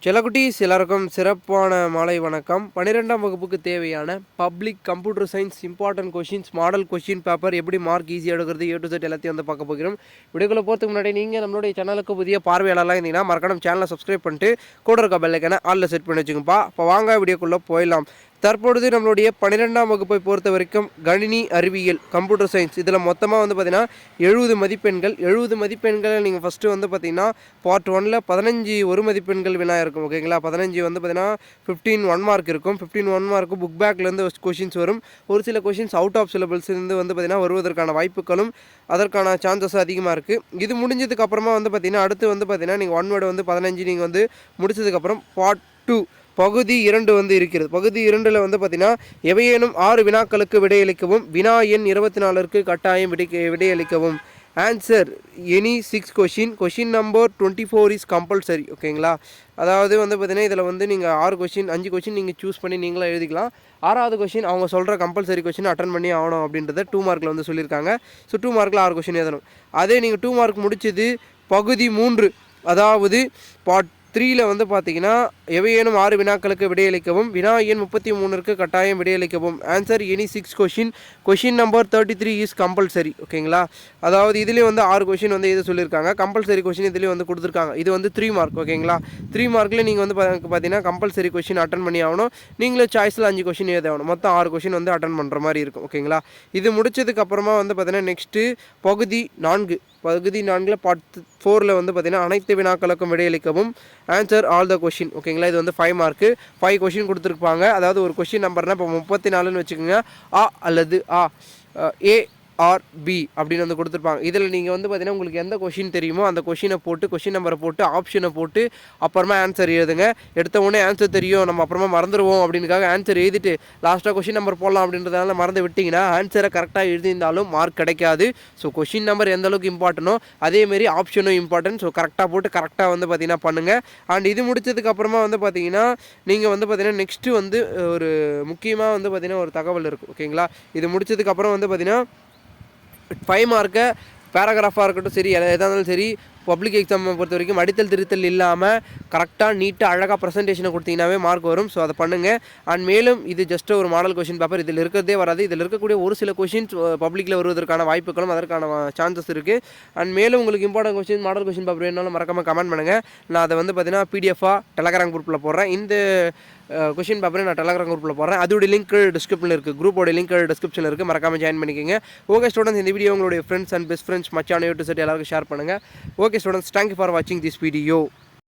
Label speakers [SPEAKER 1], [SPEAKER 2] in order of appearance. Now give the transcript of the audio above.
[SPEAKER 1] செல்லக்குட்டீஸ் எல்லாருக்கும் சிறப்பான மாலை வணக்கம். 12ஆம் வகுப்புக்கு தேவையான public computer science important questions model question paper எப்படி மார்க் ஈஸியாக எடுக்கிறது A to Z எல்லாத்தையும் வந்து பார்க்க போகிறோம். வீடியோக்குள்ள போகிறதுக்கு முன்னாடி நீங்கள் நம்மளுடைய சேனலுக்கு புதிய பார்வையாளர்லாம் இருந்தீங்கன்னா மறக்காம சேனலை சப்ஸ்கிரைப் பண்ணிட்டு கூட இருக்க பெல் ஐக்கானை ஆல்ல செட் பண்ணி வச்சுங்கப்பா. இப்போ வாங்க வீடியோக்குள்ளே போயிடலாம். தற்பொழுது நம்மளுடைய 12ஆம் வகுப்பை பொறுத்த வரைக்கும் கணினி அறிவியல் கம்ப்யூட்டர் சயின்ஸ் இதில் மொத்தமாக வந்து பார்த்திங்கன்னா 70 மதிப்பெண்கள். 70 மதிப்பெண்களை நீங்கள் ஃபஸ்ட்டு வந்து பார்த்திங்கன்னா பார்ட் 1ல் 15 ஒரு மதிப்பெண்கள் வினா இருக்கும். ஓகேங்களா, 15 வந்து பார்த்திங்கன்னா 15 1 மார்க் இருக்கும். 15 1 மார்க்கு புக் பேக்லேருந்து கொஷின்ஸ் வரும். ஒரு சில கொஷின்ஸ் அவுட் ஆஃப் சிலபஸ்லேருந்து வந்து பார்த்திங்கன்னா வருவதற்கான வாய்ப்புகளும் அதற்கான சான்சஸும் அதிகமாக இருக்குது. இது முடிஞ்சதுக்கு அப்புறமா வந்து பார்த்திங்கன்னா அடுத்து வந்து பார்த்திங்கன்னா நீங்கள் 1 வேர்டு வந்து 15 நீங்கள் வந்து முடிச்சதுக்கப்புறம் பார்ட் 2 பகுதி 2 வந்து இருக்கிறது. பகுதி 2ல் வந்து பார்த்திங்கன்னா எவையேனும் 6 வினாக்களுக்கு விடையளிக்கவும், வினா எண் 24ற்கு கட்டாயம் விடையளிக்கவும். Answer any 6 question number 24 is compulsory. ஓகேங்களா, அதாவது வந்து பார்த்திங்கன்னா இதில் வந்து நீங்கள் 5 கொஷின் நீங்கள் சூஸ் பண்ணி நீங்களாக எழுதிக்கலாம். 6வது கொஷின் அவங்க சொல்கிற கம்பல்சரி கொஷின் அட்டன் பண்ணி ஆகணும் அப்படின்றத 2 மார்க்கில் வந்து சொல்லியிருக்காங்க. ஸோ 2 மார்க்கில் 6 கொஷின் எழுதணும். அதே நீங்கள் 2 மார்க் முடிச்சது பகுதி 3 அதாவது பார்ட் 3ல் வந்து பார்த்தீங்கன்னா எவையேனும் 6 வினாக்களுக்கு விடையளிக்கவும், வினா எண் 33ற்கு கட்டாயம் விடையளிக்கவும். Answer any 6 question number 33 is compulsory. ஓகேங்களா, அதாவது இதுலேயும் வந்து 6 கொஷின் வந்து இது சொல்லியிருக்காங்க. கம்பல்சரி கொஷின் இதுலேயும் வந்து கொடுத்துருக்காங்க. இது வந்து 3 மார்க். ஓகேங்களா, 3 மார்க்கில் நீங்கள் வந்து பார்த்தீங்கன்னா கம்பல்சரி கொஷின் அட்டன் பண்ணி ஆகணும். நீங்களே சாய்ஸில் 5 கொஷின் எழுதணும். மொத்தம் 6 கொஷின் வந்து அட்டன் பண்ணுற மாதிரி இருக்கும். ஓகேங்களா, இது முடிச்சதுக்கப்புறமா வந்து பார்த்தீங்கன்னா நெக்ஸ்ட்டு பகுதி 4ல் பார்ட் 4ல் வந்து பார்த்திங்கன்னா அனைத்து வினாக்களுக்கும் விடையளிக்கவும். Answer all the question. ஓகேங்களா, இது வந்து 5 மார்க்கு. 5 கொஷின் கொடுத்துருப்பாங்க. அதாவது ஒரு கொஷின் நம்பர்னால் இப்போ 34ன்னு வச்சுக்கோங்க. ஆ அல்லது ஏ ஆர் பி அப்படின்னு வந்து கொடுத்துருப்பாங்க. இதில் நீங்கள் வந்து பார்த்தீங்கன்னா உங்களுக்கு எந்த கொஷின் தெரியுமோ அந்த கொஷினை போட்டு கொஷின் நம்பரை போட்டு ஆப்ஷனை போட்டு அப்புறமா ஆன்சர் எழுதுங்க. எடுத்த உடனே ஆன்சர் தெரியும் நம்ம அப்புறமா மறந்துடுவோம் அப்படின்னுக்காக ஆன்சர் எழுதிட்டு லாஸ்ட்டாக கொஷின் நம்பர் போடலாம் அப்படின்றதால மறந்து விட்டிங்கன்னா ஆன்சரை கரெக்டாக எழுதியிருந்தாலும் மார்க் கிடைக்காது. ஸோ கொஷின் நம்பர் எந்த அளவுக்கு இம்பார்ட்டனோ அதேமாரி ஆப்ஷனும் இம்பார்ட்டன்ட். ஸோ கரெக்டாக போட்டு கரெக்டாக வந்து பார்த்தீங்கன்னா பண்ணுங்கள். அண்ட் இது முடிச்சதுக்கப்புறமா வந்து பார்த்தீங்கன்னா நீங்கள் வந்து பார்த்தீங்கன்னா நெக்ஸ்ட்டு வந்து ஒரு முக்கியமாக வந்து பார்த்தீங்கன்னா ஒரு தகவல் இருக்கும். ஓகேங்களா, இது முடிச்சதுக்கப்புறம் வந்து பார்த்தீங்கன்னா 5 மார்க்கை பேராகிராஃபாக இருக்கட்டும் சரி எதாக இருந்தாலும் சரி பப்ளிக் எக்ஸாமை பொறுத்த வரைக்கும் அடித்தல் திருத்தல் இல்லாமல் கரெக்டாக நீட்டாக அழகாக ப்ரெசன்டேஷனை கொடுத்தீங்கன்னாவே மார்க் வரும். ஸோ அதை பண்ணுங்கள். அண்ட் மேலும் இது ஜஸ்ட் ஒரு மாடல் கொஷின் பேப்பர். இதில் இருக்கிறதே வராது. இதில் இருக்கக்கூடிய ஒரு சில கொஷின்ஸ் பப்ளிக்கில் வருவதற்கான வாய்ப்புகளும் அதற்கான சான்சஸ் இருக்குது. அண்ட் மேலும் உங்களுக்கு important question model question paper வேணாலும் மறக்காமல் கமெண்ட் பண்ணுங்கள். நான் அதை வந்து பார்த்தீங்கன்னா பிடிஎஃபாக டெலகிராம் குரூப்பில் போடுறேன். இந்த கொஷின் பேப்பரை நான் டெலகிராம் குரூப்பில் போடுறேன். அதோட லிங்க் டிஸ்கிரிப்ஷனில் இருக்குது. குரூப்போட லிங்க் டிஸ்கிரிப்ஷனில் இருக்குது. மறக்காமல் ஜாயின் பண்ணிக்கோங்க. ஓகே ஸ்டூடெண்ட்ஸ், இந்த வீடியோ உங்களுடைய ஃப்ரெண்ட்ஸ் அண்ட் பெஸ்ட் ஃப்ரெண்ட்ஸ் மச்சான A to Z எல்லாருக்கும் ஷேர் பண்ணுங்கள். ஓகே ஸ்டூடெண்ட்ஸ், தேங்க்யூ ஃபார் வாட்சிங் திஸ் வீடியோ.